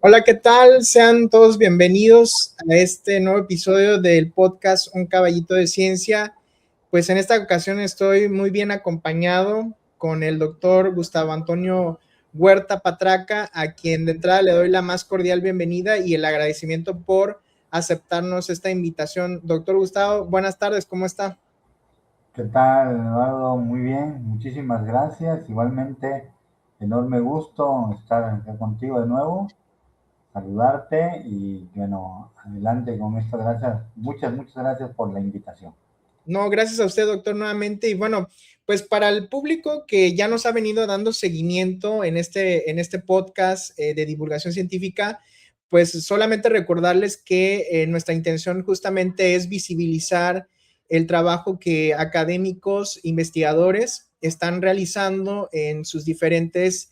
Hola, ¿qué tal? Sean todos bienvenidos a este nuevo episodio del podcast Un Caballito de Ciencia. Pues en esta ocasión estoy muy bien acompañado con el doctor Gustavo Antonio Huerta Patraca, a quien de entrada le doy la más cordial bienvenida y el agradecimiento por aceptarnos esta invitación. Doctor Gustavo, buenas tardes, ¿cómo está? ¿Qué tal, Eduardo? Muy bien, muchísimas gracias. Igualmente, enorme gusto estar acá contigo de nuevo, saludarte y bueno, adelante con esto. Gracias, muchas gracias por la invitación. No, gracias a usted, doctor, nuevamente. Y bueno, pues para el público que ya nos ha venido dando seguimiento en este podcast de divulgación científica, pues solamente recordarles que nuestra intención justamente es visibilizar el trabajo que académicos, investigadores están realizando en sus diferentes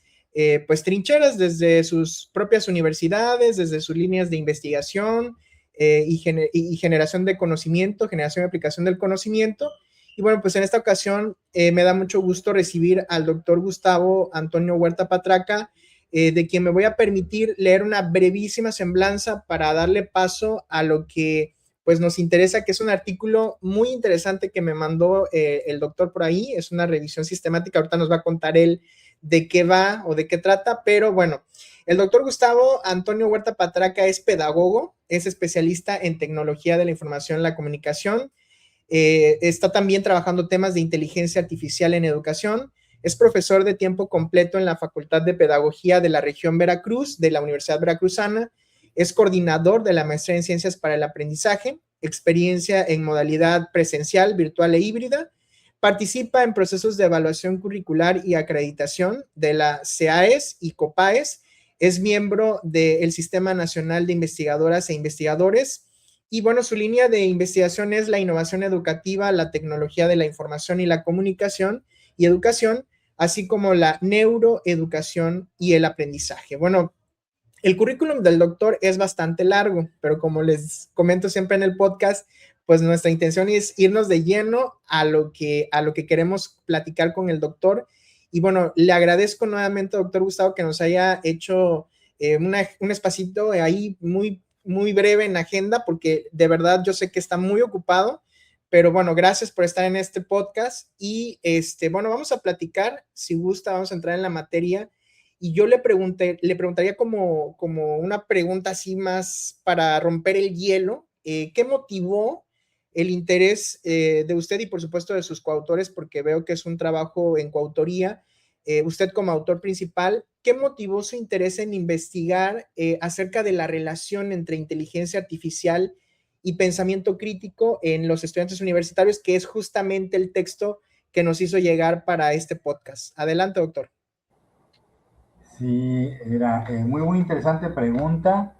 pues trincheras, desde sus propias universidades, desde sus líneas de investigación, y generación de conocimiento, generación y aplicación del conocimiento. Y bueno, pues en esta ocasión me da mucho gusto recibir al doctor Gustavo Antonio Huerta Patraca, de quien me voy a permitir leer una brevísima semblanza para darle paso a lo que pues nos interesa, que es un artículo muy interesante que me mandó el doctor por ahí. Es una revisión sistemática, ahorita nos va a contar él de qué va o de qué trata, pero bueno, el doctor Gustavo Antonio Huerta Patraca es pedagogo, es especialista en tecnología de la información y la comunicación, está también trabajando temas de inteligencia artificial en educación, es profesor de tiempo completo en la Facultad de Pedagogía de la región Veracruz, de la Universidad Veracruzana, es coordinador de la maestría en Ciencias para el Aprendizaje, experiencia en modalidad presencial, virtual e híbrida, participa en procesos de evaluación curricular y acreditación de la CAES y COPAES, es miembro del Sistema Nacional de Investigadoras e Investigadores, y bueno, su línea de investigación es la innovación educativa, la tecnología de la información y la comunicación y educación, así como la neuroeducación y el aprendizaje. Bueno, el currículum del doctor es bastante largo, pero como les comento siempre en el podcast, pues nuestra intención es irnos de lleno a lo que queremos platicar con el doctor. Y bueno, le agradezco nuevamente, doctor Gustavo, que nos haya hecho un espacito ahí muy breve en agenda, porque de verdad yo sé que está muy ocupado, pero bueno, gracias por estar en este podcast. Y bueno, vamos a platicar, si gusta, vamos a entrar en la materia. Y yo le preguntaría como una pregunta así más para romper el hielo, ¿qué motivó el interés de usted y por supuesto de sus coautores? Porque veo que es un trabajo en coautoría, usted como autor principal, ¿qué motivó su interés en investigar acerca de la relación entre inteligencia artificial y pensamiento crítico en los estudiantes universitarios, que es justamente el texto que nos hizo llegar para este podcast? Adelante, doctor. Sí, era muy interesante pregunta.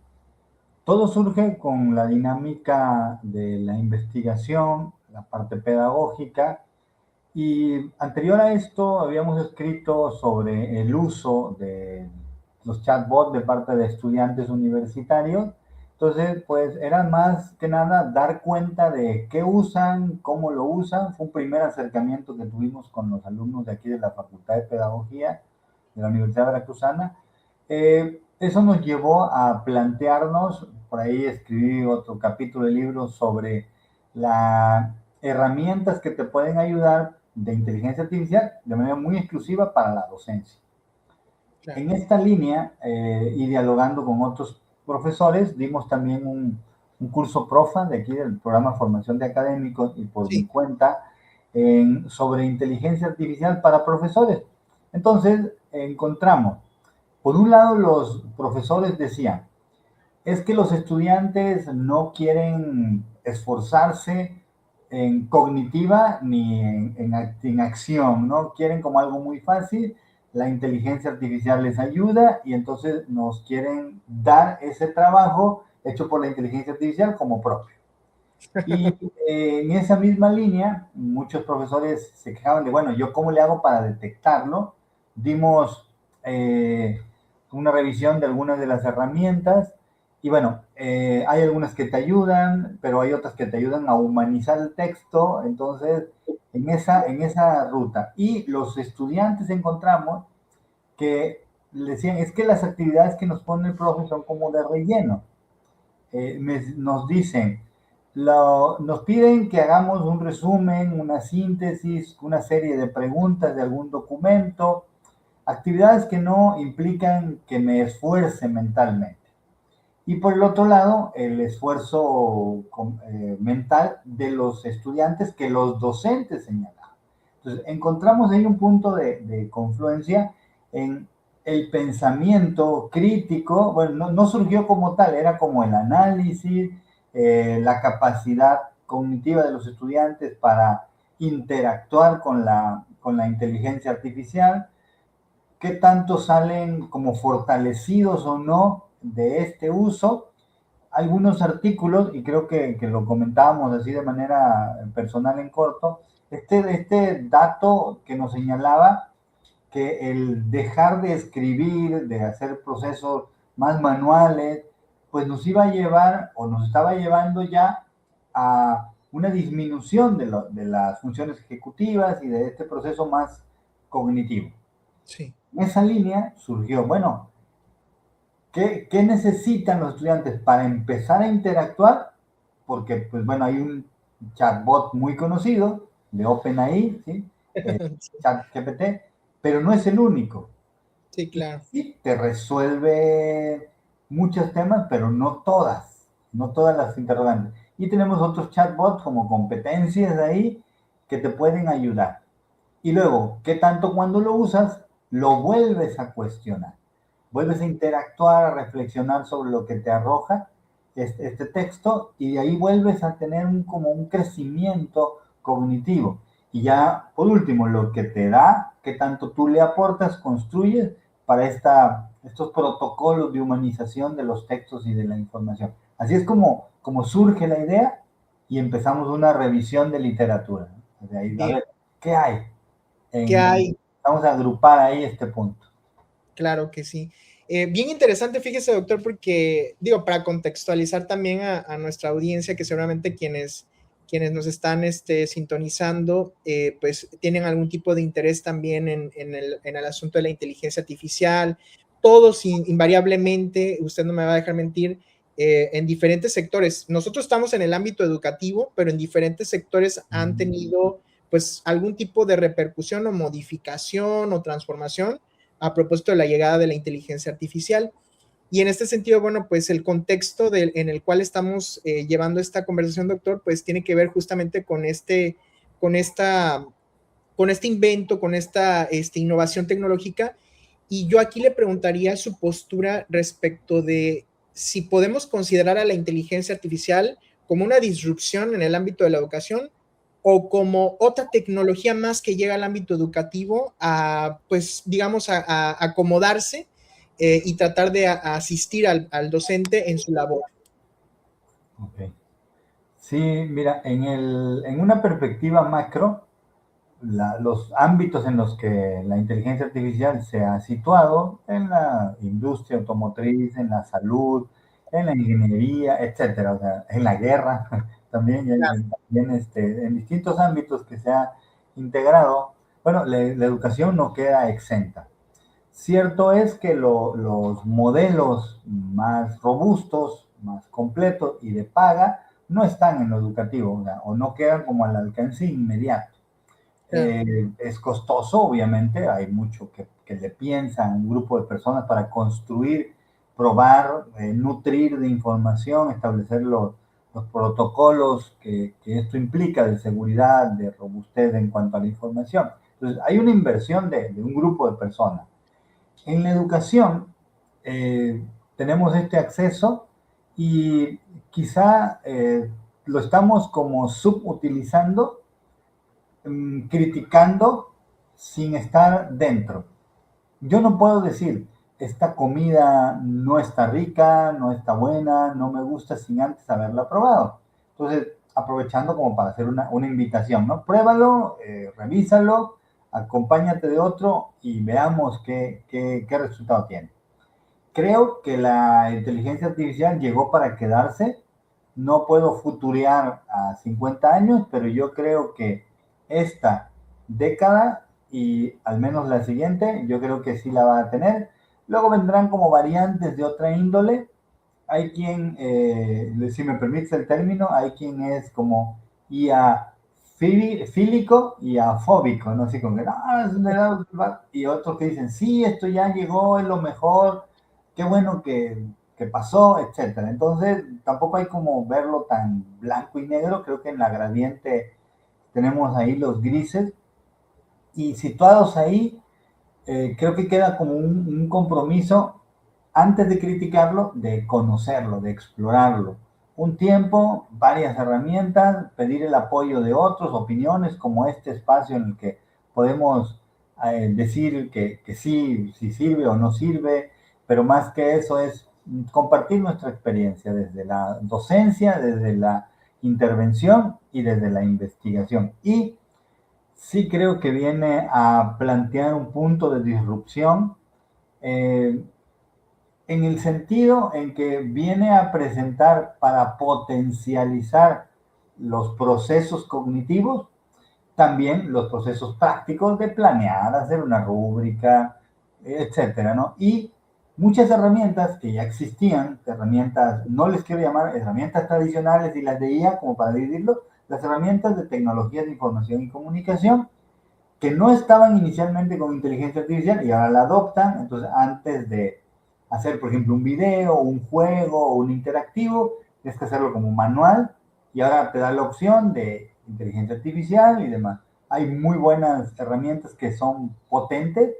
Todo surge con la dinámica de la investigación, la parte pedagógica, Y anterior a esto habíamos escrito sobre el uso de los chatbots de parte de estudiantes universitarios. Entonces, pues era más que nada dar cuenta de qué usan, cómo lo usan. Fue un primer acercamiento que tuvimos con los alumnos de aquí de la Facultad de Pedagogía de la Universidad Veracruzana. Eso nos llevó a plantearnos, por ahí escribí otro capítulo de libro sobre las herramientas que te pueden ayudar de inteligencia artificial de manera muy exclusiva para la docencia. Claro. En esta línea y dialogando con otros profesores, dimos también un curso PROFA de aquí del programa Formación de Académicos y por mi Sí, cuenta sobre inteligencia artificial para profesores. Entonces encontramos, por un lado los profesores decían, es que los estudiantes no quieren esforzarse en cognitiva ni en acción, ¿no? Quieren como algo muy fácil, la inteligencia artificial les ayuda y entonces nos quieren dar ese trabajo hecho por la inteligencia artificial como propio. Y en esa misma línea, muchos profesores se quejaban de, bueno, ¿yo cómo le hago para detectarlo? Dimos una revisión de algunas de las herramientas y bueno, hay algunas que te ayudan, pero hay otras que te ayudan a humanizar el texto, entonces en esa ruta. Y los estudiantes encontramos que le decían, es que las actividades que nos pone el profe son como de relleno. Nos dicen, nos piden que hagamos un resumen, una síntesis, una serie de preguntas de algún documento, actividades que no implican que me esfuerce mentalmente. Y por el otro lado, el esfuerzo mental de los estudiantes que los docentes señalaban. Entonces, encontramos ahí un punto de confluencia en el pensamiento crítico. Bueno, no surgió como tal, era como el análisis, la capacidad cognitiva de los estudiantes para interactuar con la inteligencia artificial, qué tanto salen como fortalecidos o no de este uso. Algunos artículos, y creo que lo comentábamos así de manera personal en corto, este dato que nos señalaba que el dejar de escribir, de hacer procesos más manuales, pues nos iba a llevar o nos estaba llevando ya a una disminución de las funciones ejecutivas y de este proceso más cognitivo. sí, En esa línea surgió, bueno, ¿qué necesitan los estudiantes para empezar a interactuar? Porque, pues bueno, hay un chatbot muy conocido de OpenAI, ¿sí? ChatGPT, pero no es el único. sí, Y claro. sí, te resuelve muchos temas, pero no todas las interrogantes. Y tenemos otros chatbots como competencias ahí que te pueden ayudar. Y luego, ¿qué tanto cuando lo usas lo vuelves a cuestionar? Vuelves a interactuar, a reflexionar sobre lo que te arroja este texto y de ahí vuelves a tener como un crecimiento cognitivo. Y ya, por último, lo que te da, qué tanto tú le aportas, construyes para estos protocolos de humanización de los textos y de la información. Así es como surge la idea y empezamos una revisión de literatura, ¿no? De ahí, a Bien. ver, ¿qué hay? ¿Qué hay? Vamos a agrupar ahí este punto. Claro que sí. Bien interesante, fíjese, doctor, porque digo, para contextualizar también a nuestra audiencia, que seguramente quienes nos están sintonizando, pues tienen algún tipo de interés también en el asunto de la inteligencia artificial. Todos invariablemente, usted no me va a dejar mentir, en diferentes sectores. Nosotros estamos en el ámbito educativo, pero en diferentes sectores han tenido pues algún tipo de repercusión o modificación o transformación a propósito de la llegada de la inteligencia artificial. Y en este sentido, bueno, pues el contexto en el cual estamos llevando esta conversación, doctor, pues tiene que ver justamente con esta, con este invento, con esta innovación tecnológica. Y yo aquí le preguntaría su postura respecto de si podemos considerar a la inteligencia artificial como una disrupción en el ámbito de la educación o como otra tecnología más que llega al ámbito educativo a, pues, digamos, a acomodarse y tratar de asistir al docente en su labor. Okay. Sí, mira, en una perspectiva macro, los ámbitos en los que la inteligencia artificial se ha situado, en la industria automotriz, en la salud, en la ingeniería, etcétera, o sea, en la guerra también, en distintos ámbitos que se ha integrado. Bueno, la educación no queda exenta. Cierto es que los modelos más robustos, más completos y de paga no están en lo educativo, o no quedan como al alcance inmediato. Claro. Es costoso, obviamente, hay mucho que le piensan un grupo de personas para construir, probar, nutrir de información, establecer los protocolos que esto implica de seguridad, de robustez en cuanto a la información. Entonces, hay una inversión de un grupo de personas. En la educación tenemos este acceso y quizá lo estamos como subutilizando, criticando sin estar dentro. Yo no puedo decir, esta comida no está rica, no está buena, no me gusta sin antes haberla probado. Entonces, aprovechando como para hacer una invitación, ¿no? Pruébalo, revísalo, acompáñate de otro y veamos qué resultado tiene. Creo que la inteligencia artificial llegó para quedarse. No puedo futurear a 50 años, pero yo creo que esta década y al menos la siguiente, yo creo que sí la va a tener. Luego vendrán como variantes de otra índole. Hay quien, si me permites el término, hay quien es como IA fílico y afóbico, ¿no? Así como que, y otros que dicen, sí, esto ya llegó, es lo mejor, qué bueno que pasó, etcétera. Entonces, tampoco hay como verlo tan blanco y negro, creo que en la gradiente tenemos ahí los grises, y situados ahí, creo que queda como un compromiso antes de criticarlo, de conocerlo, de explorarlo. Un tiempo, varias herramientas, pedir el apoyo de otros, opiniones, como este espacio en el que podemos decir que sí, si sirve o no sirve, pero más que eso es compartir nuestra experiencia desde la docencia, desde la intervención y desde la investigación. Y sí creo que viene a plantear un punto de disrupción, eh, en el sentido en que viene a presentar para potencializar los procesos cognitivos, también los procesos prácticos de planear, hacer una rúbrica, etcétera, ¿no? Y muchas herramientas que ya existían, herramientas, no les quiero llamar herramientas tradicionales y las de IA, como para dividirlo, las herramientas de tecnología de información y comunicación, que no estaban inicialmente con inteligencia artificial y ahora la adoptan. Entonces, antes de hacer, por ejemplo, un video, un juego o un interactivo, tienes que hacerlo como manual y ahora te da la opción de inteligencia artificial y demás. Hay muy buenas herramientas que son potentes.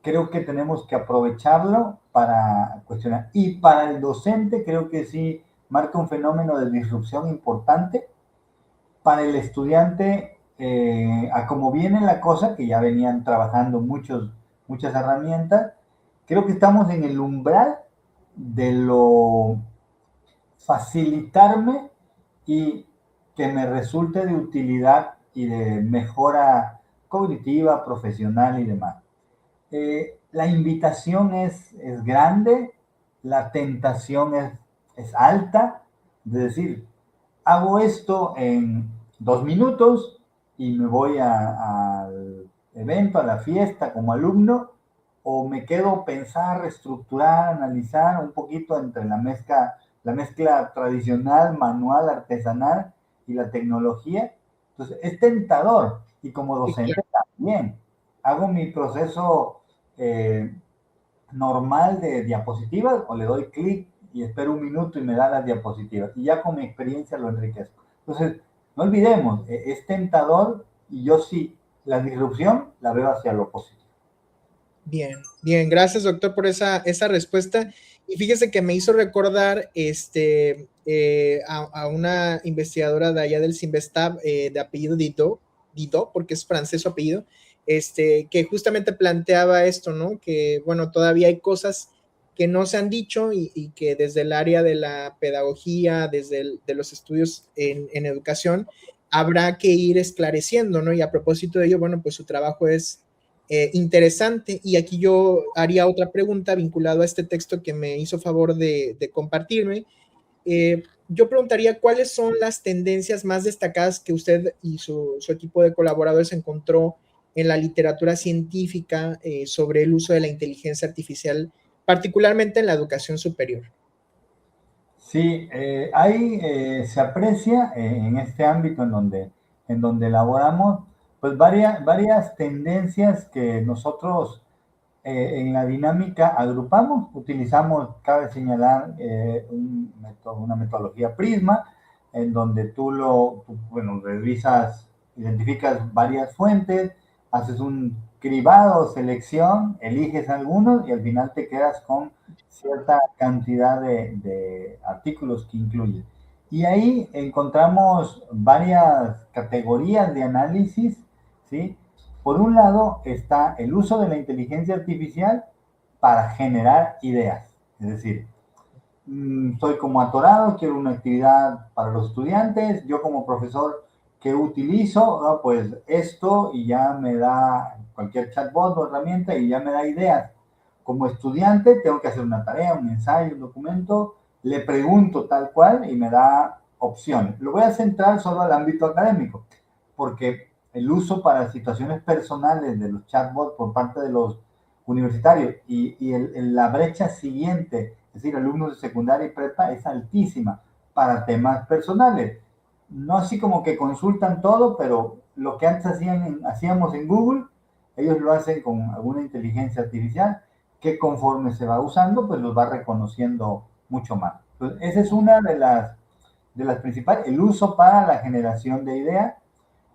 Creo que tenemos que aprovecharlo para cuestionar. Y para el docente creo que sí marca un fenómeno de disrupción importante. Para el estudiante, a como viene la cosa, que ya venían trabajando muchas herramientas, creo que estamos en el umbral de lo facilitarme y que me resulte de utilidad y de mejora cognitiva, profesional y demás. La invitación es grande, la tentación es alta, de decir, hago esto en 2 minutos y me voy al evento, a la fiesta como alumno, o me quedo a pensar, reestructurar, analizar un poquito entre la mezcla tradicional, manual, artesanal y la tecnología. Entonces, es tentador y como docente también. Hago mi proceso eh, normal de diapositivas o le doy clic y espero un minuto y me da las diapositivas y ya con mi experiencia lo enriquezco. Entonces, no olvidemos, es tentador y yo sí, la disrupción la veo hacia lo positivo. Bien, bien, gracias doctor por esa respuesta. Y fíjese que me hizo recordar a una investigadora de allá del Cinvestav, de apellido Didot, porque es francés su apellido, que justamente planteaba esto, ¿no? Que bueno, todavía hay cosas que no se han dicho y que desde el área de la pedagogía, de los estudios en educación, habrá que ir esclareciendo, ¿no? Y a propósito de ello, bueno, pues su trabajo es interesante. Y aquí yo haría otra pregunta vinculado a este texto que me hizo favor de compartirme. Yo preguntaría cuáles son las tendencias más destacadas que usted y su equipo de colaboradores encontró en la literatura científica sobre el uso de la inteligencia artificial, particularmente en la educación superior. Sí, ahí se aprecia en este ámbito en donde elaboramos pues varias tendencias que nosotros en la dinámica agrupamos, utilizamos, cabe señalar, una metodología Prisma, en donde bueno, revisas, identificas varias fuentes, haces un cribado, selección, eliges algunos y al final te quedas con cierta cantidad de artículos que incluye. Y ahí encontramos varias categorías de análisis, ¿sí? Por un lado está el uso de la inteligencia artificial para generar ideas. Es decir, estoy como atorado, quiero una actividad para los estudiantes, yo como profesor, ¿qué utilizo? ¿No? Pues esto y ya me da cualquier chatbot o herramienta y ya me da ideas. Como estudiante tengo que hacer una tarea, un ensayo, un documento, le pregunto tal cual y me da opciones. Lo voy a centrar solo al ámbito académico, porque el uso para situaciones personales de los chatbots por parte de los universitarios la brecha siguiente, es decir, alumnos de secundaria y prepa, es altísima para temas personales. No así como que consultan todo, pero lo que antes hacíamos en Google, ellos lo hacen con alguna inteligencia artificial que conforme se va usando, pues los va reconociendo mucho más. Entonces, esa es una de las principales, el uso para la generación de ideas.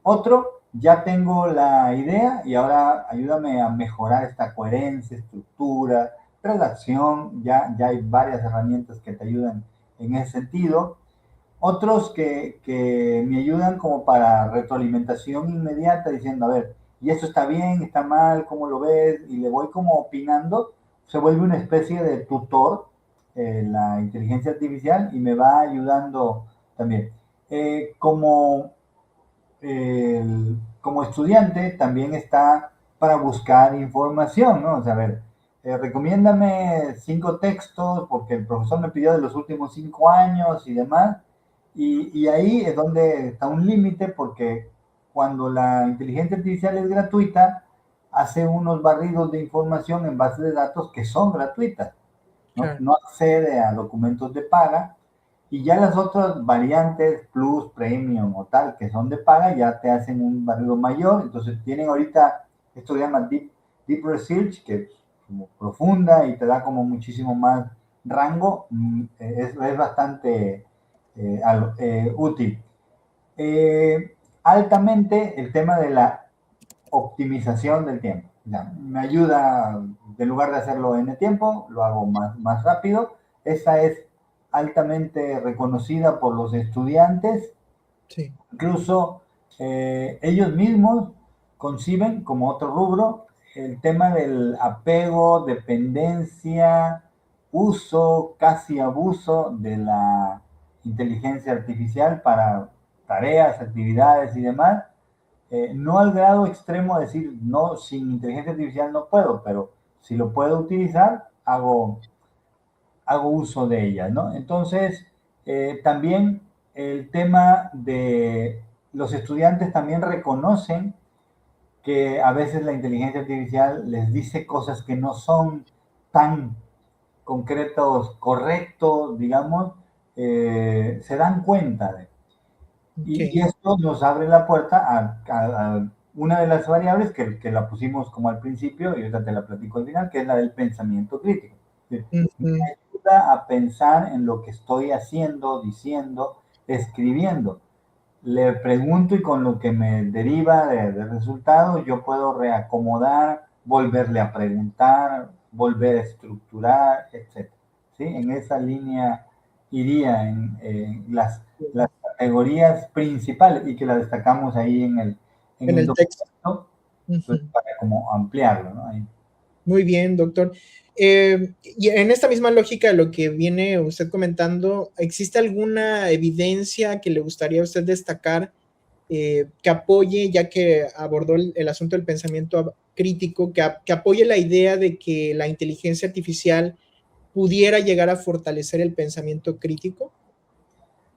Otro, ya tengo la idea y ahora ayúdame a mejorar esta coherencia, estructura, redacción. Ya hay varias herramientas que te ayudan en ese sentido. Otros que me ayudan como para retroalimentación inmediata, diciendo, a ver, y esto está bien, está mal, ¿cómo lo ves? Y le voy como opinando, se vuelve una especie de tutor, la inteligencia artificial, y me va ayudando también. Como como estudiante también está para buscar información, ¿no? O sea, a ver, recomiéndame 5 textos porque el profesor me pidió de los últimos 5 años y demás. Y ahí es donde está un límite porque cuando la inteligencia artificial es gratuita, hace unos barridos de información en bases de datos que son gratuitas, ¿no? Claro. No accede a documentos de paga y ya las otras variantes, Plus, Premium o tal, que son de paga, ya te hacen un barrido mayor. Entonces tienen ahorita, esto se llama Deep Research, que es como profunda y te da como muchísimo más rango. Es bastante útil. Altamente el tema de la optimización del tiempo. Ya, me ayuda, en lugar de hacerlo en el tiempo, lo hago más rápido. Esa es altamente reconocida por los estudiantes. Sí. Incluso ellos mismos conciben como otro rubro el tema del apego, dependencia, uso, casi abuso de la inteligencia artificial para tareas, actividades y demás. No al grado extremo de decir, no, sin inteligencia artificial no puedo, pero si lo puedo utilizar, hago uso de ella, ¿no? Entonces, también el tema de los estudiantes también reconocen que a veces la inteligencia artificial les dice cosas que no son tan concretos, correctos, digamos, se dan cuenta de. Y Okay. esto nos abre la puerta a una de las variables que la pusimos como al principio, y ahorita te la platico al final, que es la del pensamiento crítico. Me Ujú. ayuda a pensar en lo que estoy haciendo, diciendo, escribiendo. Le pregunto y con lo que me deriva de resultado, yo puedo reacomodar, volverle a preguntar, volver a estructurar, etc. ¿Sí? En esa línea iría en las categorías principales y que la destacamos ahí en En el el texto. documento, pues Ujú. para como ampliarlo, ¿no? Ahí. Muy bien, doctor. Y en esta misma lógica de lo que viene usted comentando, ¿existe alguna evidencia que le gustaría a usted destacar que apoye, ya que abordó el asunto del pensamiento crítico, que apoye la idea de que la inteligencia artificial pudiera llegar a fortalecer el pensamiento crítico?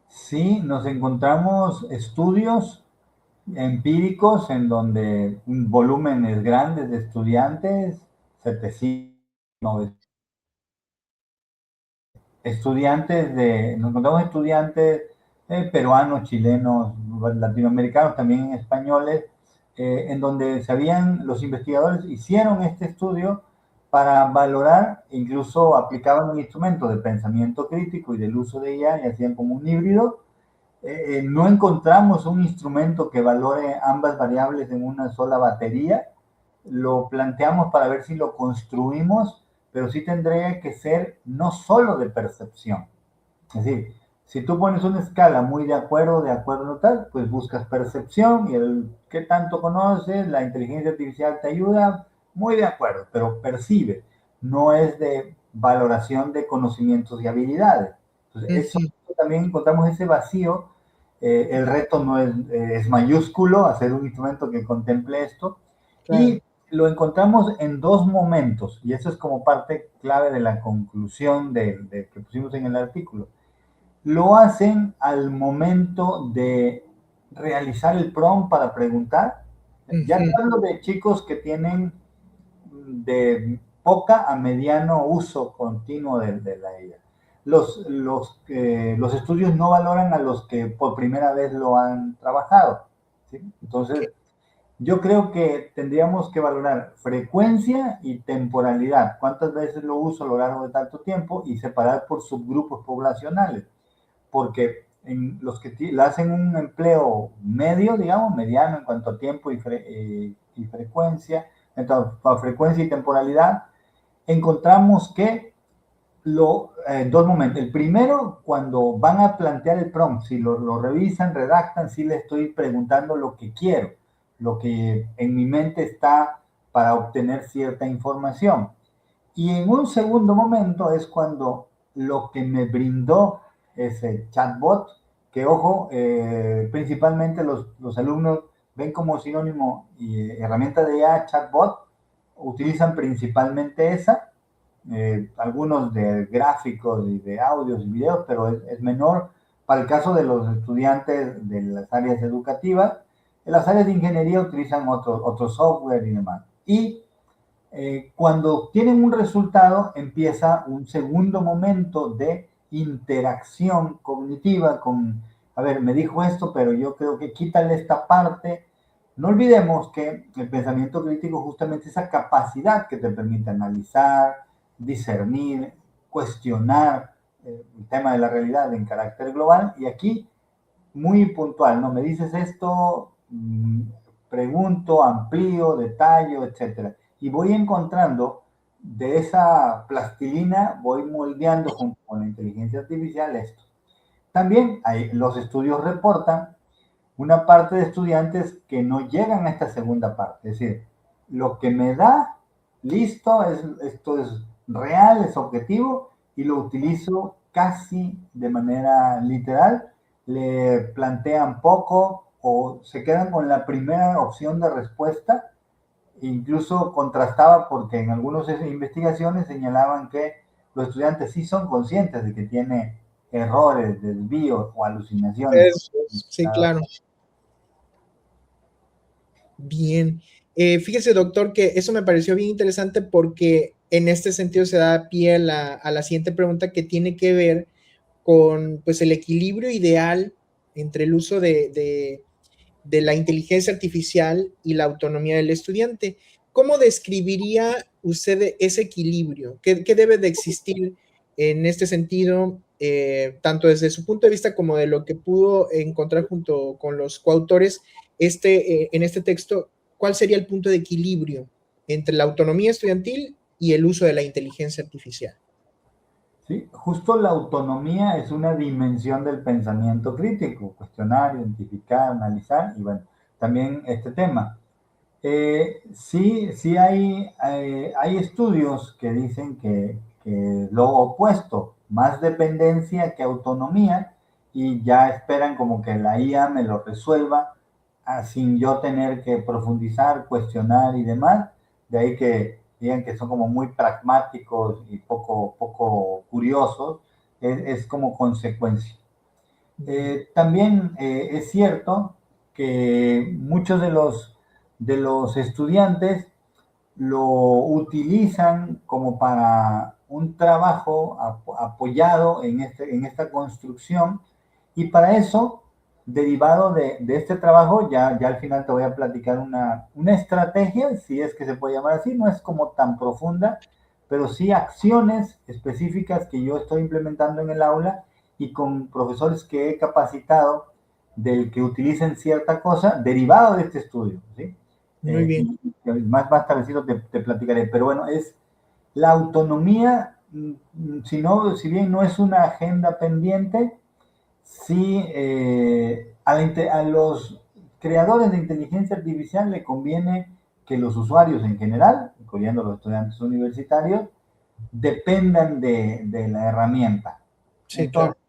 Sí, nos encontramos estudios empíricos en donde volúmenes grandes de estudiantes, 700, 900 estudiantes nos encontramos estudiantes peruanos, chilenos, latinoamericanos, también españoles, en donde los investigadores hicieron este estudio para valorar, incluso aplicaban un instrumento de pensamiento crítico y del uso de IA y hacían como un híbrido. No encontramos un instrumento que valore ambas variables en una sola batería. Lo planteamos para ver si lo construimos, pero sí tendría que ser no solo de percepción. Es decir, si tú pones una escala muy de acuerdo no tal, pues buscas percepción y el qué tanto conoces, la inteligencia artificial te ayuda, muy de acuerdo, pero percibe, no es de valoración de conocimientos y habilidades. Entonces, eso también encontramos ese vacío. El reto no es mayúsculo, hacer un instrumento que contemple esto, Claro. y lo encontramos en dos momentos, y eso es como parte clave de la conclusión que pusimos en el artículo. Lo hacen al momento de realizar el prompt para preguntar. Ya te hablo de chicos que tienen de poca a mediano uso continuo de la IA. Los estudios no valoran a los que por primera vez lo han trabajado, ¿sí? Entonces, yo creo que tendríamos que valorar frecuencia y temporalidad, cuántas veces lo uso a lo largo de tanto tiempo, y separar por subgrupos poblacionales, porque en los que le hacen un empleo medio, digamos, mediano en cuanto a tiempo y frecuencia, entonces, a frecuencia y temporalidad, encontramos que dos momentos. El primero, cuando van a plantear el prompt, si lo revisan, redactan, si le estoy preguntando lo que quiero, lo que en mi mente está para obtener cierta información. Y en un segundo momento es cuando lo que me brindó ese chatbot, que ojo, principalmente los alumnos ven como sinónimo y herramienta de IA, chatbot, utilizan principalmente esa, algunos de gráficos y de audios y videos, pero es menor para el caso de los estudiantes de las áreas educativas. En las áreas de ingeniería utilizan otro software y demás. Y cuando tienen un resultado, empieza un segundo momento de interacción cognitiva con, a ver, me dijo esto, pero yo creo que quítale esta parte. No olvidemos que el pensamiento crítico justamente es esa capacidad que te permite analizar, discernir, cuestionar el tema de la realidad en carácter global, y aquí muy puntual, ¿no? Me dices esto, pregunto, amplío, detallo, etcétera. Y voy encontrando de esa plastilina, voy moldeando junto con la inteligencia artificial esto. También los estudios reportan una parte de estudiantes que no llegan a esta segunda parte. Es decir, lo que me da, listo, esto es real, es objetivo, y lo utilizo casi de manera literal. Le plantean poco o se quedan con la primera opción de respuesta. Incluso contrastaba porque en algunas investigaciones señalaban que los estudiantes sí son conscientes de que tiene errores, desvíos o alucinaciones. Sí, claro. Bien. Fíjese, doctor, que eso me pareció bien interesante porque en este sentido se da pie a la siguiente pregunta, que tiene que ver con pues, el equilibrio ideal entre el uso de la inteligencia artificial y la autonomía del estudiante. ¿Cómo describiría usted ese equilibrio? ¿Qué debe de existir en este sentido, tanto desde su punto de vista como de lo que pudo encontrar junto con los coautores en este texto? ¿Cuál sería el punto de equilibrio entre la autonomía estudiantil y el uso de la inteligencia artificial? Sí, justo la autonomía es una dimensión del pensamiento crítico, cuestionar, identificar, analizar, y bueno, también este tema. Sí hay estudios que dicen que lo opuesto, más dependencia que autonomía, y ya esperan como que la IA me lo resuelva sin yo tener que profundizar, cuestionar y demás. De ahí que digan que son como muy pragmáticos y poco curiosos, es como consecuencia. También es cierto que muchos de los estudiantes lo utilizan como para un trabajo apoyado en esta construcción, y para eso, derivado de este trabajo, ya al final te voy a platicar una estrategia, si es que se puede llamar así, no es como tan profunda, pero sí acciones específicas que yo estoy implementando en el aula y con profesores que he capacitado del que utilicen cierta cosa derivado de este estudio, ¿sí? Muy bien. Y más tardecito te platicaré, pero bueno, es la autonomía, si bien no es una agenda pendiente, sí a los creadores de inteligencia artificial le conviene que los usuarios en general, incluyendo los estudiantes universitarios, dependan de la herramienta. Sí, claro. Entonces,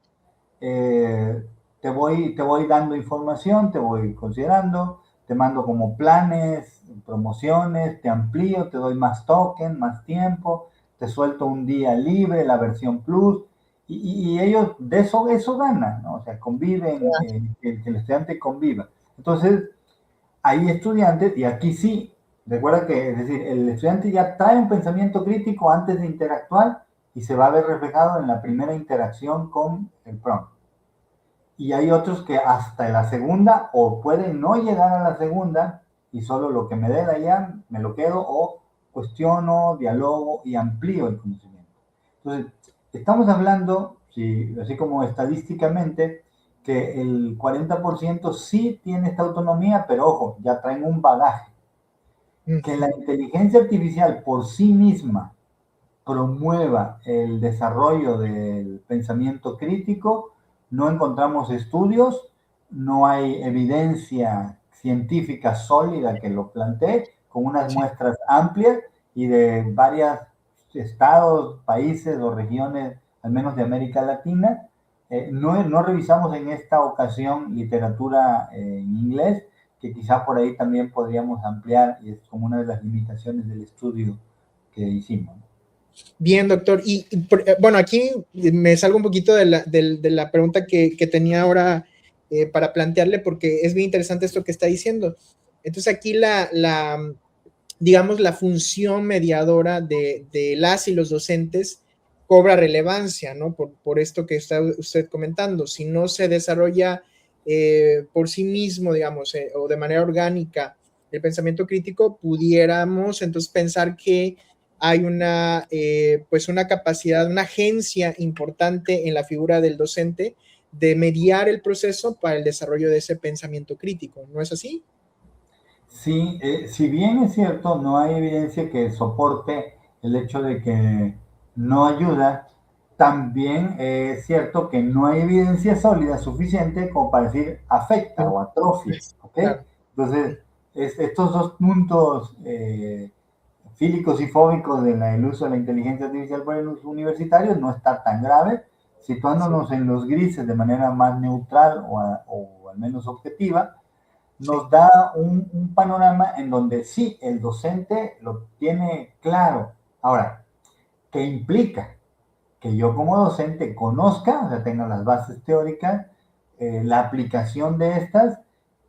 eh, te voy dando información, te voy considerando, te mando como planes, promociones, te amplío, te doy más token, más tiempo, te suelto un día libre, la versión plus, y ellos de eso ganan, ¿no? O sea, conviven, que el estudiante conviva. Entonces, hay estudiantes, y aquí sí, recuerda que, es decir, el estudiante ya trae un pensamiento crítico antes de interactuar y se va a ver reflejado en la primera interacción con el prompt. Y hay otros que hasta la segunda o pueden no llegar a la segunda y solo lo que me dé de allá me lo quedo o cuestiono, dialogo y amplío el conocimiento. Entonces, estamos hablando, sí, así como estadísticamente, que el 40% sí tiene esta autonomía, pero ojo, ya traen un bagaje. Que la inteligencia artificial por sí misma promueva el desarrollo del pensamiento crítico, no encontramos estudios, no hay evidencia científica sólida que lo plantee, con unas Sí. muestras amplias y de varios estados, países o regiones, al menos de América Latina. No revisamos en esta ocasión literatura en inglés, que quizá por ahí también podríamos ampliar, y es como una de las limitaciones del estudio que hicimos. Bien, doctor. Bueno, aquí me salgo un poquito de la pregunta que tenía ahora para plantearle, porque es bien interesante esto que está diciendo. Entonces, aquí digamos, la función mediadora de las y los docentes cobra relevancia, ¿no? Por esto que está usted comentando. Si no se desarrolla por sí mismo, digamos, o de manera orgánica el pensamiento crítico, pudiéramos entonces pensar que hay pues una capacidad, una agencia importante en la figura del docente de mediar el proceso para el desarrollo de ese pensamiento crítico, ¿no es así? Sí, si bien es cierto, no hay evidencia que soporte el hecho de que no ayuda, también es cierto que no hay evidencia sólida suficiente como para decir afecta o atrofia, ¿ok? Claro. Entonces, estos dos puntos fílicos y fóbicos del uso de la inteligencia artificial por los universitarios no está tan grave, Sí, situándonos en los grises de manera más neutral o al menos objetiva, sí, nos da panorama en donde sí, el docente lo tiene claro. Ahora, ¿qué implica? Que yo como docente conozca, o sea, tenga las bases teóricas, la aplicación de estas,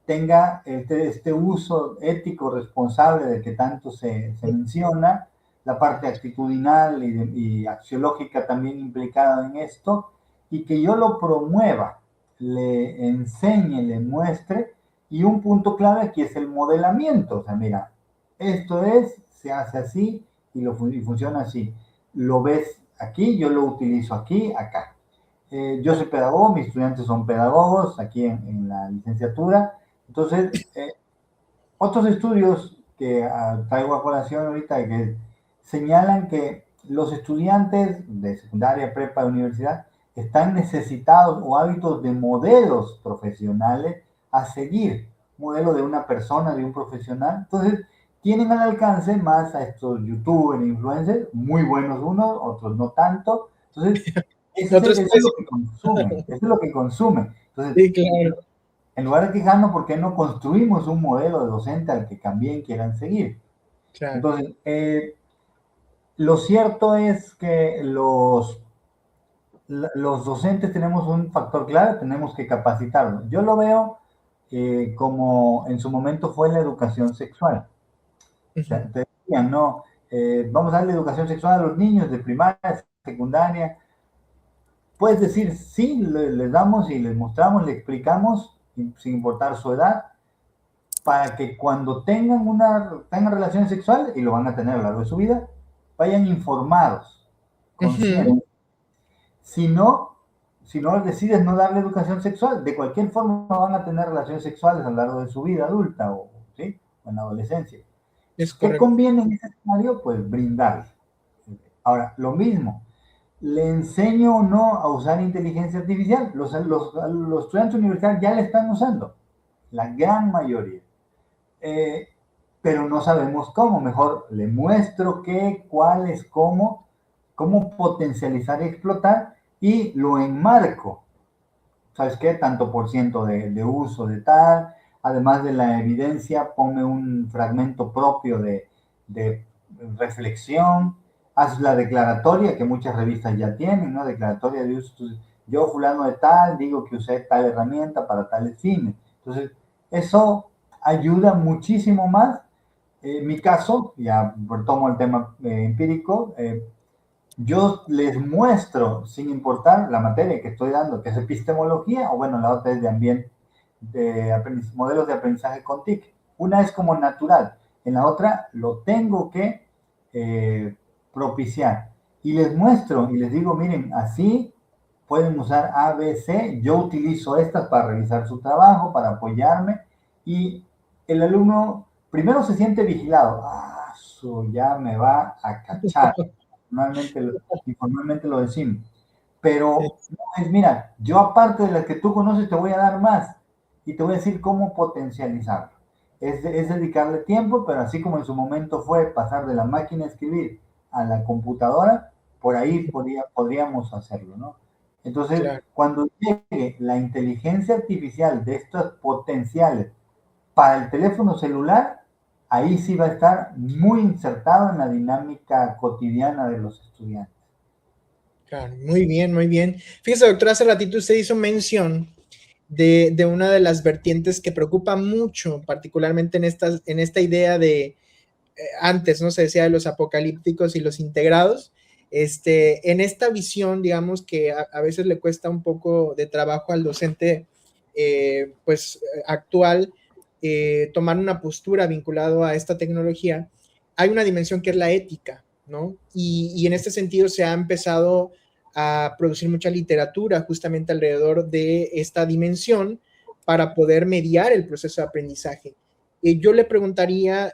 tenga este uso ético responsable de que tanto se menciona, la parte actitudinal y axiológica también implicada en esto, y que yo lo promueva, le enseñe, le muestre, y un punto clave aquí es el modelamiento, o sea, mira, esto se hace así y funciona así. Lo ves aquí, yo lo utilizo aquí, acá. Yo soy pedagogo, mis estudiantes son pedagogos aquí en la licenciatura. Entonces, otros estudios que traigo a colación ahorita que señalan que los estudiantes de secundaria, prepa, universidad están necesitados o hábitos de modelos profesionales a seguir, modelo de una persona, de un profesional. Entonces, tienen al alcance más a estos youtubers, influencers, muy buenos unos, otros no tanto. Entonces, eso otros es lo que pésimos. consumen, eso es lo que consumen. Entonces, Sí, claro. En lugar de quejarnos, ¿por qué no construimos un modelo de docente al que también quieran seguir? Claro. Entonces, lo cierto es que los docentes tenemos un factor clave, tenemos que capacitarlos. Yo lo veo como en su momento fue la educación sexual. O sea, Ujú, te decían, no, vamos a darle educación sexual a los niños de primaria, secundaria. Puedes decir, sí, les damos y les mostramos, les explicamos, sin importar su edad, para que cuando tengan relaciones sexuales, y lo van a tener a lo largo de su vida, vayan informados, ujú, conscientes. Si no, si no decides no darle educación sexual, de cualquier forma van a tener relaciones sexuales a lo largo de su vida adulta o, ¿sí? O en la adolescencia. es ¿Qué correcto. conviene en ese escenario? Pues brindarle. Ahora, lo mismo, ¿le enseño o no a usar inteligencia artificial? Los estudiantes universitarios ya la están usando, la gran mayoría. Eh, pero no sabemos cómo. Mejor le muestro qué, cuál es, cómo potencializar y explotar y lo enmarco. ¿Sabes qué? Tanto por ciento de uso de tal, además de la evidencia, ponme un fragmento propio de reflexión, haz la declaratoria que muchas revistas ya tienen, ¿no? Declaratoria de uso. Entonces, yo, fulano de tal, digo que usé tal herramienta para tales fines. Entonces, eso ayuda muchísimo más. En mi caso, ya tomo el tema empírico, yo les muestro, sin importar la materia que estoy dando, que es epistemología, o bueno, la otra es de ambiente, modelos de aprendizaje con TIC. Una es como natural, en la otra lo tengo que propiciar. Y les muestro y les digo, miren, así pueden usar A, B, C, yo utilizo estas para revisar su trabajo, para apoyarme, y el alumno primero se siente vigilado, ya me va a cachar, informalmente lo decimos. Pero Es- no es, mira, yo aparte de las que tú conoces te voy a dar más y te voy a decir cómo potencializarlo. Es dedicarle tiempo, pero así como en su momento fue pasar de la máquina a escribir a la computadora, por ahí podríamos hacerlo, ¿no? Entonces, Claro. cuando llegue la inteligencia artificial de estos potenciales para el teléfono celular, ahí sí va a estar muy insertado en la dinámica cotidiana de los estudiantes. Claro, muy bien, muy bien. Fíjese, doctor, hace ratito usted hizo mención de una de las vertientes que preocupa mucho, particularmente en esta idea de, antes, ¿no? Se decía de los apocalípticos y los integrados. En esta visión, digamos que a veces le cuesta un poco de trabajo al docente, pues, actual, tomar una postura vinculado a esta tecnología. Hay una dimensión que es la ética, ¿no? Y en este sentido se ha empezado a producir mucha literatura justamente alrededor de esta dimensión para poder mediar el proceso de aprendizaje. Yo le preguntaría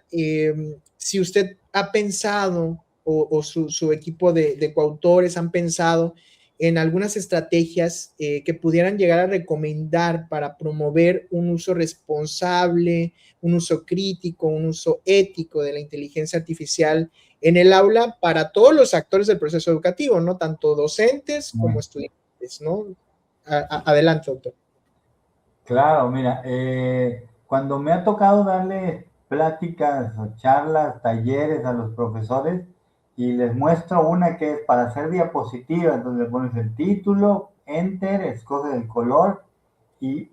si usted ha pensado o su equipo de coautores han pensado en algunas estrategias que pudieran llegar a recomendar para promover un uso responsable, un uso crítico, un uso ético de la inteligencia artificial en el aula para todos los actores del proceso educativo, ¿no? Tanto docentes como estudiantes, ¿no? Adelante, doctor. Claro, mira, cuando me ha tocado darle pláticas, charlas, talleres a los profesores y les muestro una que es para hacer diapositivas, donde le pones el título, enter, escoges el color y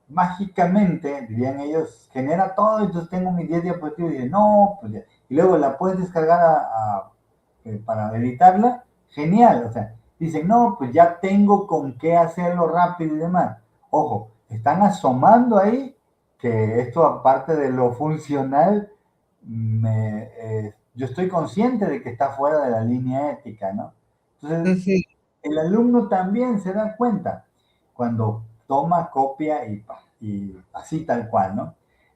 mágicamente, dirían ellos, genera todo, entonces tengo mis 10 diapositivas y dicen, no, pues ya. Y luego la puedes descargar para editarla, genial, o sea, dicen, no, pues ya tengo con qué hacerlo rápido y demás. Ojo, están asomando ahí que esto aparte de lo funcional, yo estoy consciente de que está fuera de la línea ética, ¿no? Uh Entonces, -huh, el alumno también se da cuenta cuando toma copia y así tal cual, ¿no?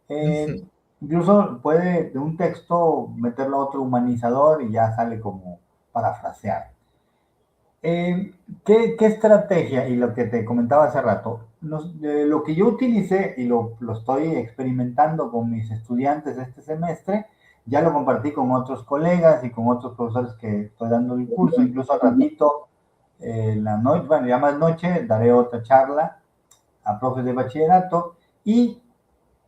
uh -huh. Incluso puede de un texto meterlo a otro humanizador y ya sale como parafrasear. ¿Qué estrategia? Y lo que te comentaba hace rato, lo que yo utilicé y lo estoy experimentando con mis estudiantes este semestre, ya lo compartí con otros colegas y con otros profesores que estoy dando el curso, incluso al ratito, en la noche, bueno, ya más noche, daré otra charla a profes de bachillerato Y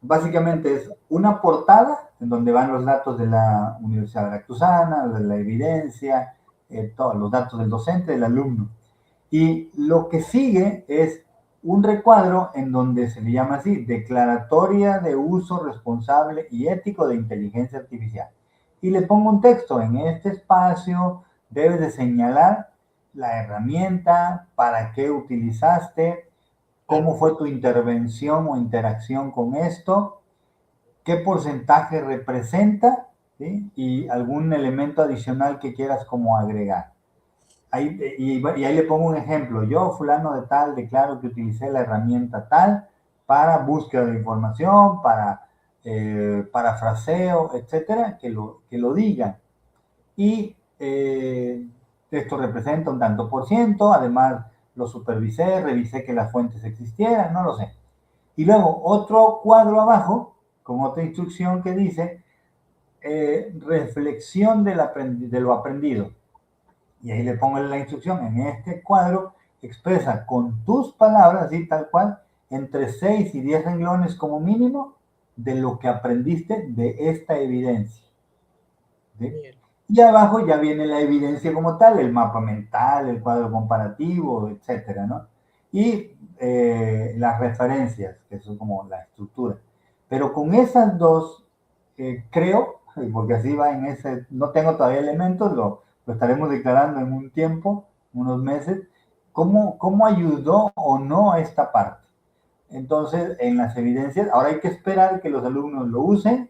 básicamente es una portada en donde van los datos de la Universidad Veracruzana, de la evidencia, todos los datos del docente, del alumno. Y lo que sigue es un recuadro en donde se le llama así, Declaratoria de Uso Responsable y Ético de Inteligencia Artificial. Y le pongo un texto, en este espacio debes de señalar la herramienta, para qué utilizaste, cómo fue tu intervención o interacción con esto, qué porcentaje representa, ¿sí? Y algún elemento adicional que quieras como agregar. Y ahí le pongo un ejemplo. Yo, fulano de tal, declaro que utilicé la herramienta tal para búsqueda de información, para parafraseo, etcétera, que lo digan. Y esto representa un tanto por ciento, además lo supervisé, revisé que las fuentes existieran, no lo sé. Y luego otro cuadro abajo, con otra instrucción que dice, reflexión de lo aprendido. Y ahí le pongo la instrucción, en este cuadro expresa con tus palabras, así tal cual, entre 6 y 10 renglones como mínimo de lo que aprendiste de esta evidencia. ¿Sí? Y abajo ya viene la evidencia como tal, el mapa mental, el cuadro comparativo, etcétera, ¿no? Y las referencias, que son como la estructura. Pero con esas dos, creo, porque así va en ese, no tengo todavía elementos, lo estaremos declarando en un tiempo, unos meses, cómo ayudó o no a esta parte. Entonces, en las evidencias, ahora hay que esperar que los alumnos lo usen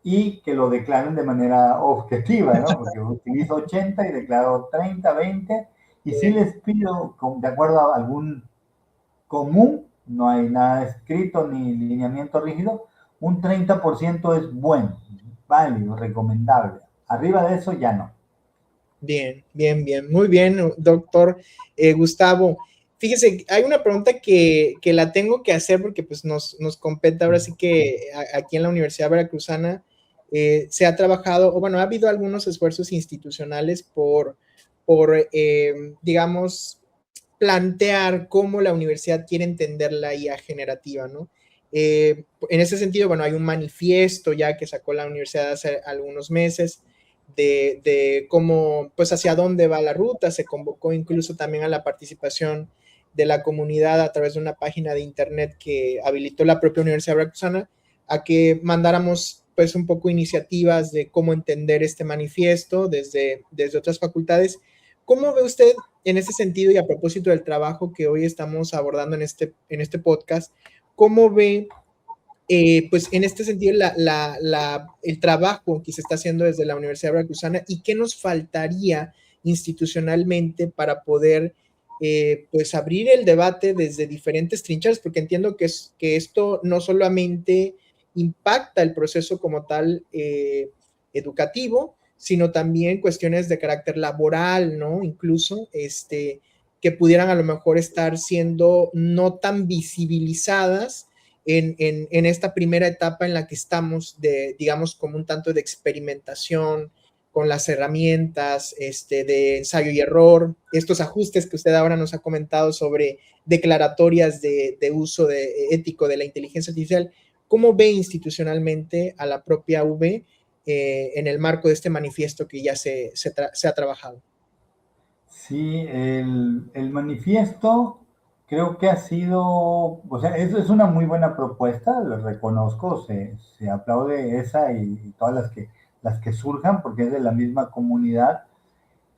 y que lo declaren de manera objetiva, ¿no? Porque utilizo 80 y declaro 30, 20, y si les pido, de acuerdo a algún común, no hay nada escrito ni lineamiento rígido, un 30% es bueno, válido, recomendable. Arriba de eso ya no. Bien, bien, bien. Muy bien, doctor Gustavo. Fíjese, hay una pregunta que la tengo que hacer porque pues nos compete ahora sí que aquí en la Universidad Veracruzana se ha trabajado, o bueno, ha habido algunos esfuerzos institucionales por digamos, plantear cómo la universidad quiere entender la IA generativa, ¿no? En ese sentido, bueno, hay un manifiesto ya que sacó la universidad hace algunos meses de cómo, pues hacia dónde va la ruta, se convocó incluso también a la participación de la comunidad a través de una página de internet que habilitó la propia Universidad Veracruzana a que mandáramos pues un poco iniciativas de cómo entender este manifiesto desde otras facultades. ¿Cómo ve usted en ese sentido y a propósito del trabajo que hoy estamos abordando en este podcast, cómo ve pues en este sentido el trabajo que se está haciendo desde la Universidad Veracruzana y qué nos faltaría institucionalmente para poder pues abrir el debate desde diferentes trincheras, porque entiendo que esto no solamente impacta el proceso como tal educativo, sino también cuestiones de carácter laboral, ¿no? Incluso que pudieran a lo mejor estar siendo no tan visibilizadas en esta primera etapa en la que estamos, digamos, como un tanto de experimentación con las herramientas de ensayo y error, estos ajustes que usted ahora nos ha comentado sobre declaratorias de uso ético de la inteligencia artificial. ¿Cómo ve institucionalmente a la propia UV en el marco de este manifiesto que ya se ha trabajado? Sí, el manifiesto creo que ha sido, o sea, eso es una muy buena propuesta, lo reconozco, se aplaude esa y todas las que surjan porque es de la misma comunidad.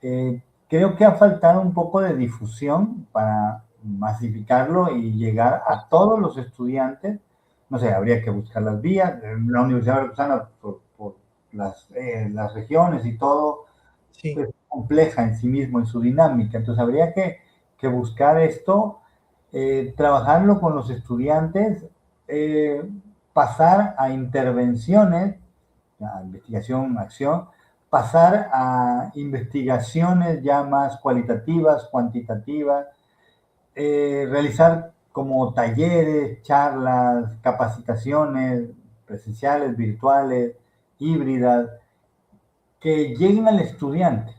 Creo que ha faltado un poco de difusión para masificarlo y llegar a todos los estudiantes. No sé, habría que buscar las vías. La Universidad Veracruzana, por las regiones y todo, Sí. es compleja en sí mismo, en su dinámica. Entonces habría que buscar esto, trabajarlo con los estudiantes, eh, pasar a intervenciones, a investigación, acción, pasar a investigaciones ya más cualitativas, cuantitativas, realizar como talleres, charlas, capacitaciones presenciales, virtuales, híbridas, que lleguen al estudiante.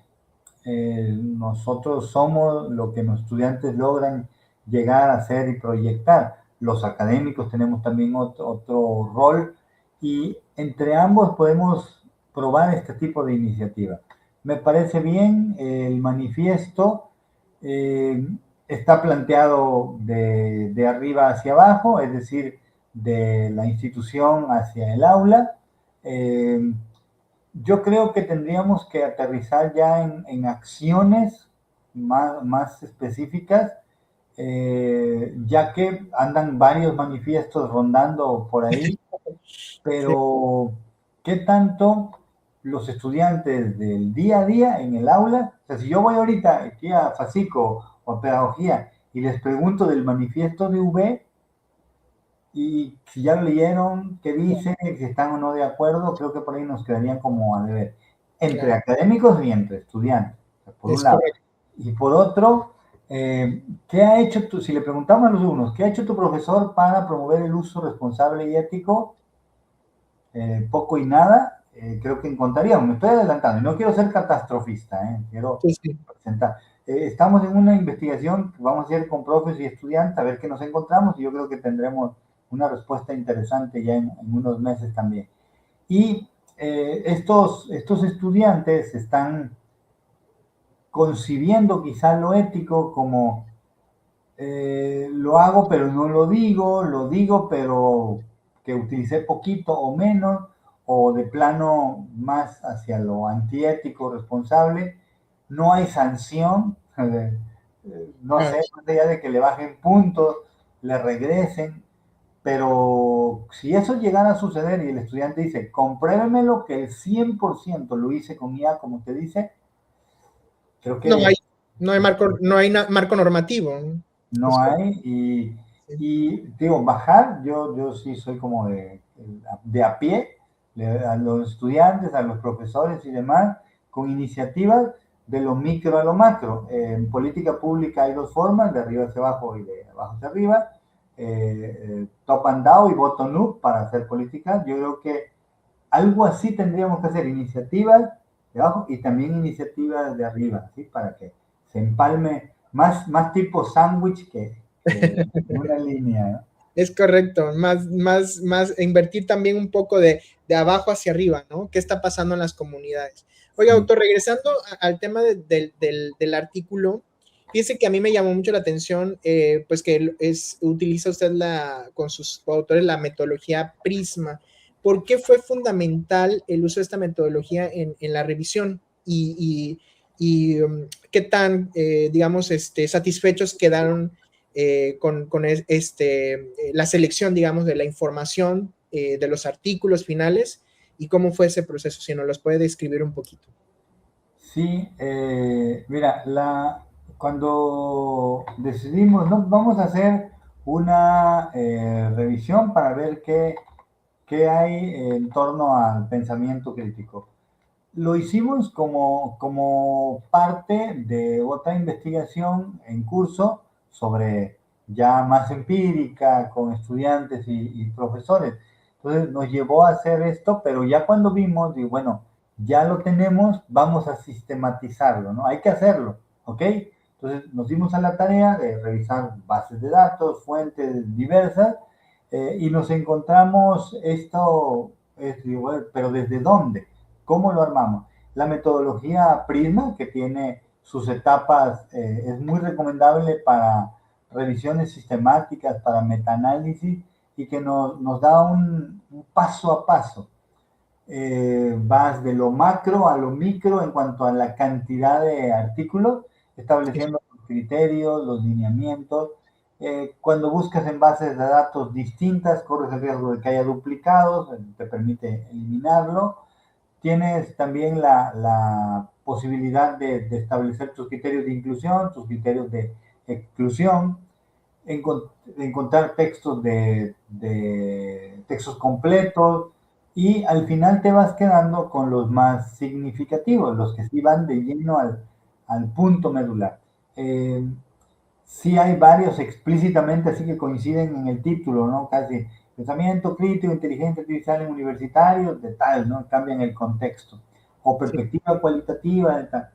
Nosotros somos lo que los estudiantes logran llegar a hacer y proyectar. los académicos tenemos también otro rol, y entre ambos podemos probar este tipo de iniciativa. Me parece bien, el manifiesto está planteado de arriba hacia abajo, es decir, de la institución hacia el aula. Yo creo que tendríamos que aterrizar ya en acciones más específicas, ya que andan varios manifiestos rondando por ahí, pero ¿qué tanto los estudiantes del día a día en el aula? O sea, si yo voy ahorita aquí a FACICO o a Pedagogía y les pregunto del manifiesto de UB, y si ya lo leyeron, qué dicen, si están o no de acuerdo, creo que por ahí nos quedarían como a deber, entre Claro, académicos y entre estudiantes, por un es lado. correcto. Y por otro, ¿qué ha hecho si le preguntamos a los alumnos, ¿qué ha hecho tu profesor para promover el uso responsable y ético? Poco y nada, creo que encontraríamos. Me estoy adelantando y no quiero ser catastrofista, quiero Sí, sí. presentar. Estamos en una investigación que vamos a hacer con profes y estudiantes a ver qué nos encontramos, y yo creo que tendremos una respuesta interesante ya en unos meses también. Y estos estudiantes están concibiendo quizá lo ético como lo hago pero no lo digo pero que utilicé poquito o menos, o de plano más hacia lo antiético, responsable. No hay sanción, no Claro. sé, más allá de que le bajen puntos, le regresen, pero si eso llegara a suceder y el estudiante dice, compruébemelo que el 100% lo hice con IA, como te dice, creo No que hay, no hay marco normativo, ¿no? no Es hay. correcto. Y digo, bajar, yo sí soy como de a pie, a los estudiantes, a los profesores y demás, con iniciativas de lo micro a lo macro. En política pública hay dos formas, de arriba hacia abajo y de abajo hacia arriba, top and down y bottom up para hacer política. Yo creo que algo así tendríamos que hacer, iniciativas de abajo y también iniciativas de arriba, ¿sí? Para que se empalme más tipo sándwich que una línea, ¿no? Es correcto, más invertir también un poco de abajo hacia arriba, ¿no? ¿Qué está pasando en las comunidades? Oiga, Sí, doctor, regresando al tema del artículo, fíjese que a mí me llamó mucho la atención, pues que utiliza usted con sus autores la metodología Prisma. ¿Por qué fue fundamental el uso de esta metodología en la revisión? Y qué tan, digamos, satisfechos quedaron la selección, digamos, de la información de los artículos finales y cómo fue ese proceso, si nos los puede describir un poquito. sí, mira, cuando decidimos, ¿no? Vamos a hacer una revisión para ver qué hay en torno al pensamiento crítico. Lo hicimos como parte de otra investigación en curso sobre ya más empírica con estudiantes y profesores. Entonces nos llevó a hacer esto, pero ya cuando vimos, digo, bueno, ya lo tenemos, vamos a sistematizarlo, ¿no? Hay que hacerlo, ¿ok? Entonces nos dimos a la tarea de revisar bases de datos, fuentes diversas, y nos encontramos esto, digo, pero ¿desde dónde? ¿Cómo lo armamos? La metodología Prisma, que tiene sus etapas, es muy recomendable para revisiones sistemáticas, para metaanálisis, y que nos da un paso a paso. Vas de lo macro a lo micro en cuanto a la cantidad de artículos, estableciendo los criterios, los lineamientos. Cuando buscas en bases de datos distintas, corres el riesgo de que haya duplicados, te permite eliminarlo. Tienes también la posibilidad de establecer tus criterios de inclusión, tus criterios de exclusión, encontrar textos completos, y al final te vas quedando con los más significativos, los que sí van de lleno al punto medular. Sí hay varios explícitamente así que coinciden en el título, ¿no? Casi pensamiento crítico, inteligencia artificial en universitarios, de tal, ¿no? Cambian el contexto. O Sí, perspectiva cualitativa, de tal.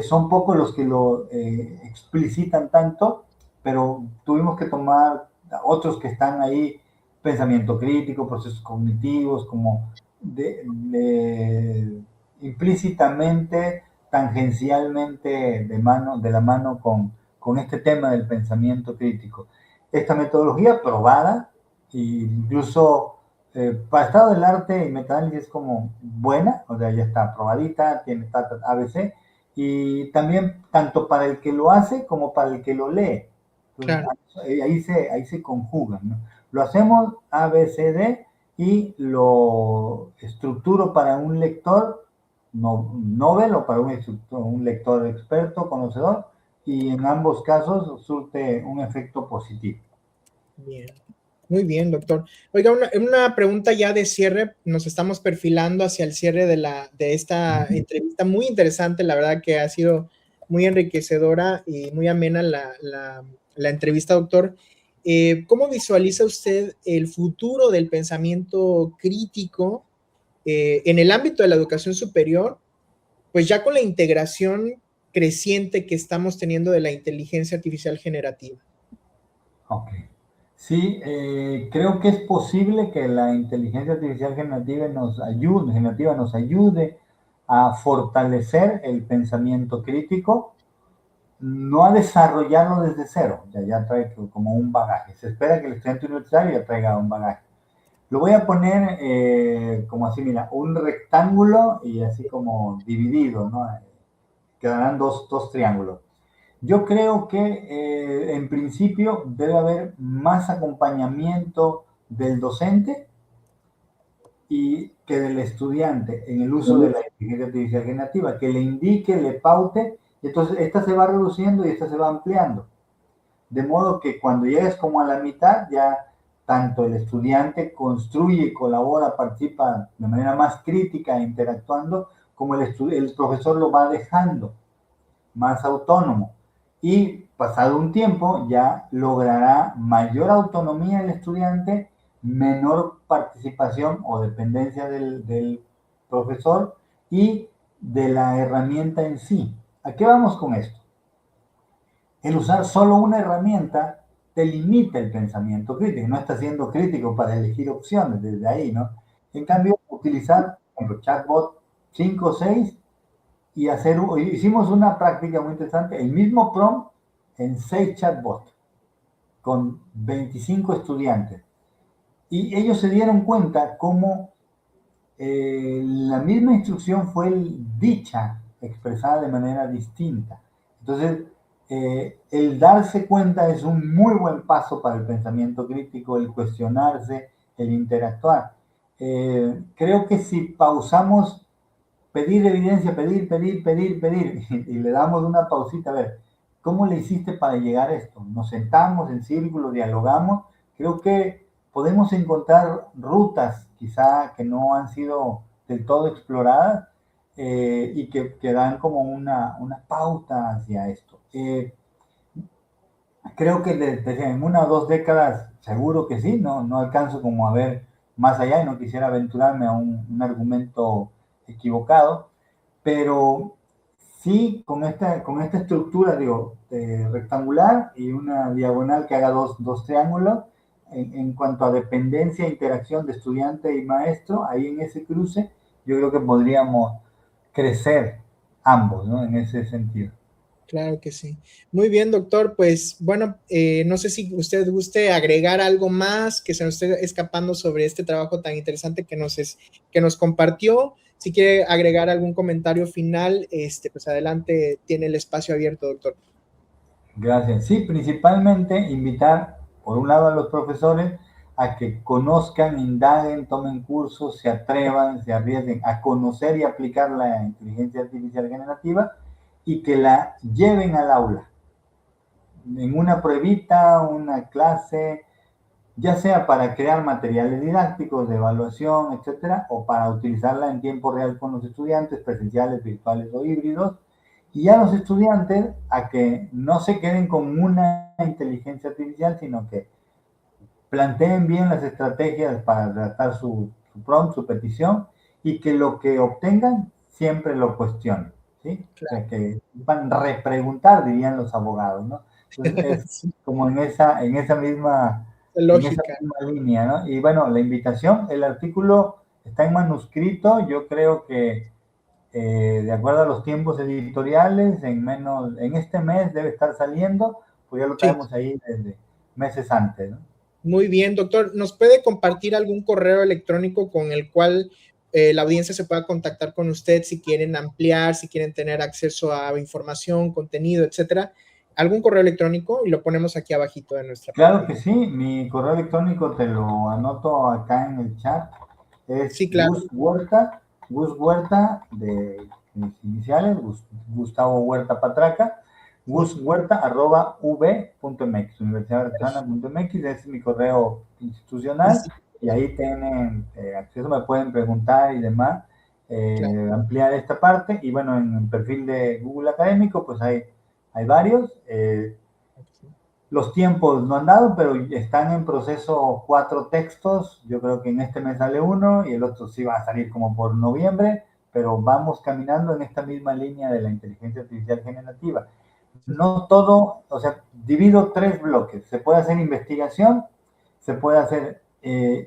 Son pocos los que lo explicitan tanto, pero tuvimos que tomar otros que están ahí, pensamiento crítico, procesos cognitivos, como implícitamente, tangencialmente de la mano con este tema del pensamiento crítico. Esta metodología probada, incluso para estado del arte y metaanálisis es como buena, o sea, ya está probadita, tiene ABC, y también tanto para el que lo hace como para el que lo lee. Entonces, Claro. ahí se conjugan, ¿no? Lo hacemos ABCD y lo estructuro para un lector novel o para un lector experto, conocedor, y en ambos casos surte un efecto positivo. Bien. Muy bien, doctor. Oiga, una pregunta ya de cierre. Nos estamos perfilando hacia el cierre de esta entrevista muy interesante. La verdad que ha sido muy enriquecedora y muy amena la entrevista, doctor. ¿Cómo visualiza usted el futuro del pensamiento crítico en el ámbito de la educación superior? Pues ya con la integración creciente que estamos teniendo de la inteligencia artificial generativa. Ok. Sí, creo que es posible que la inteligencia artificial generativa nos ayude a fortalecer el pensamiento crítico, no a desarrollarlo desde cero, ya trae como un bagaje. Se espera que el estudiante universitario ya traiga un bagaje. Lo voy a poner como así, mira, un rectángulo y así como dividido, ¿no? Quedarán dos triángulos. Yo creo que en principio debe haber más acompañamiento del docente y que del estudiante en el uso de la inteligencia artificial generativa, que le indique, le paute, y entonces esta se va reduciendo y esta se va ampliando. De modo que cuando llegues como a la mitad, ya tanto el estudiante construye, colabora, participa de manera más crítica, interactuando, como el profesor lo va dejando más autónomo. Y pasado un tiempo ya logrará mayor autonomía el estudiante, menor participación o dependencia del profesor y de la herramienta en sí. ¿A qué vamos con esto? El usar solo una herramienta te limita el pensamiento crítico, no estás siendo crítico para elegir opciones desde ahí, ¿no? En cambio, utilizar, por ejemplo, chatbot 5 o 6 y hicimos una práctica muy interesante, el mismo prompt en 6 chatbots con 25 estudiantes. Y ellos se dieron cuenta cómo la misma instrucción fue dicha, expresada de manera distinta. Entonces, el darse cuenta es un muy buen paso para el pensamiento crítico, el cuestionarse, el interactuar. Creo que si pausamos, pedir evidencia, pedir, y le damos una pausita, a ver, ¿cómo le hiciste para llegar a esto? Nos sentamos en círculo, dialogamos, creo que podemos encontrar rutas quizá que no han sido del todo exploradas y que dan como una pauta hacia esto. Creo que en 1 o 2 décadas seguro que sí, no alcanzo como a ver más allá y no quisiera aventurarme a un argumento equivocado, pero sí con esta estructura, digo, rectangular y una diagonal que haga dos triángulos, en cuanto a dependencia e interacción de estudiante y maestro, ahí en ese cruce, yo creo que podríamos crecer ambos, ¿no? En ese sentido. Claro que sí. Muy bien, doctor. Pues bueno, no sé si usted guste agregar algo más que se nos esté escapando sobre este trabajo tan interesante que nos compartió. Si quiere agregar algún comentario final, pues adelante, tiene el espacio abierto, doctor. Gracias. Sí, principalmente invitar, por un lado, a los profesores a que conozcan, indaguen, tomen cursos, se atrevan, se arriesguen a conocer y aplicar la inteligencia artificial generativa y que la lleven al aula. En una pruebita, una clase, ya sea para crear materiales didácticos de evaluación, etcétera, o para utilizarla en tiempo real con los estudiantes, presenciales, virtuales o híbridos, y a los estudiantes a que no se queden con una inteligencia artificial, sino que planteen bien las estrategias para redactar su prompt, su petición, y que lo que obtengan siempre lo cuestionen, ¿sí? O sea, Claro. que van a repreguntar, dirían los abogados, ¿no? Entonces es Sí, como en esa misma en esa lógica. misma línea, ¿no? Y bueno, la invitación, el artículo está en manuscrito, yo creo que de acuerdo a los tiempos editoriales, en este mes debe estar saliendo, pues ya lo Sí, traemos ahí desde meses antes, ¿no? muy bien, doctor. ¿Nos puede compartir algún correo electrónico con el cual la audiencia se pueda contactar con usted si quieren ampliar, si quieren tener acceso a información, contenido, etcétera? ¿Algún correo electrónico? Y lo ponemos aquí abajito de nuestra Claro que pantalla. sí, mi correo electrónico te lo anoto acá en el chat, es Sí, claro. Gus Huerta de mis iniciales, Gustavo Huerta Patraca, Sí, gushuerta@ub.mx, universidadveracruzana.mx, ese es mi correo institucional sí, y ahí tienen acceso, me pueden preguntar y demás, claro. ampliar esta parte y bueno, en el perfil de Google Académico pues hay varios. Los tiempos no han dado, pero están en proceso 4 textos. Yo creo que en este mes sale uno y el otro sí va a salir como por noviembre, pero vamos caminando en esta misma línea de la inteligencia artificial generativa. No todo, o sea, divido 3 bloques. Se puede hacer investigación, se puede hacer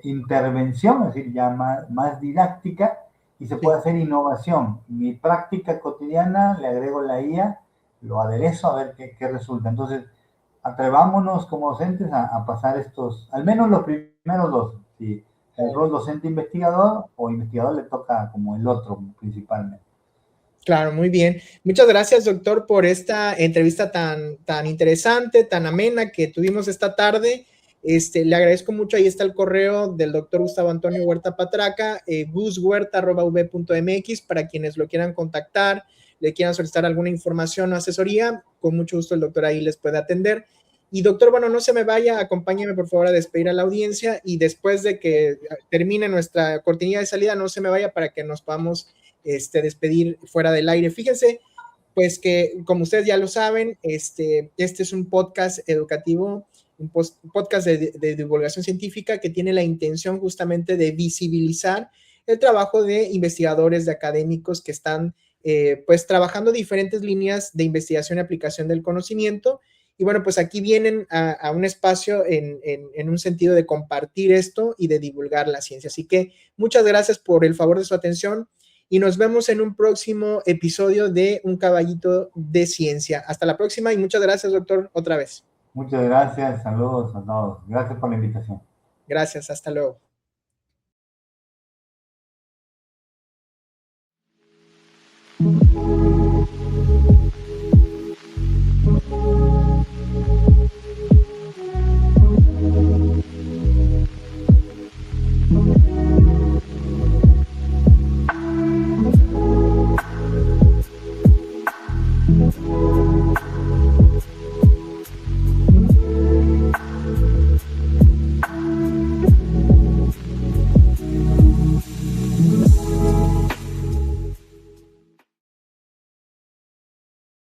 intervención, es decir, ya más didáctica, y se puede Sí. hacer innovación. Mi práctica cotidiana le agrego la IA, lo aderezo a ver qué resulta. Entonces, atrevámonos como docentes a pasar estos, al menos los primeros dos. Si el rol docente investigador o investigador le toca como el otro principalmente. Claro, muy bien. Muchas gracias, doctor, por esta entrevista tan interesante, tan amena que tuvimos esta tarde. Le agradezco mucho. Ahí está el correo del doctor Gustavo Antonio Huerta Patraca, gushuerta@v.mx, para quienes lo quieran contactar, le quieran solicitar alguna información o asesoría. Con mucho gusto el doctor ahí les puede atender. Y doctor, bueno, no se me vaya, acompáñeme por favor a despedir a la audiencia y después de que termine nuestra cortinilla de salida, no se me vaya para que nos podamos despedir fuera del aire. Fíjense, pues que como ustedes ya lo saben, este es un podcast educativo, un podcast de divulgación científica que tiene la intención justamente de visibilizar el trabajo de investigadores, de académicos que están pues trabajando diferentes líneas de investigación y aplicación del conocimiento. Y bueno, pues aquí vienen a un espacio en un sentido de compartir esto y de divulgar la ciencia. Así que muchas gracias por el favor de su atención y nos vemos en un próximo episodio de Un Caballito de Ciencia. Hasta la próxima y muchas gracias, doctor, otra vez. Muchas gracias, saludos a todos. Gracias por la invitación. Gracias, hasta luego.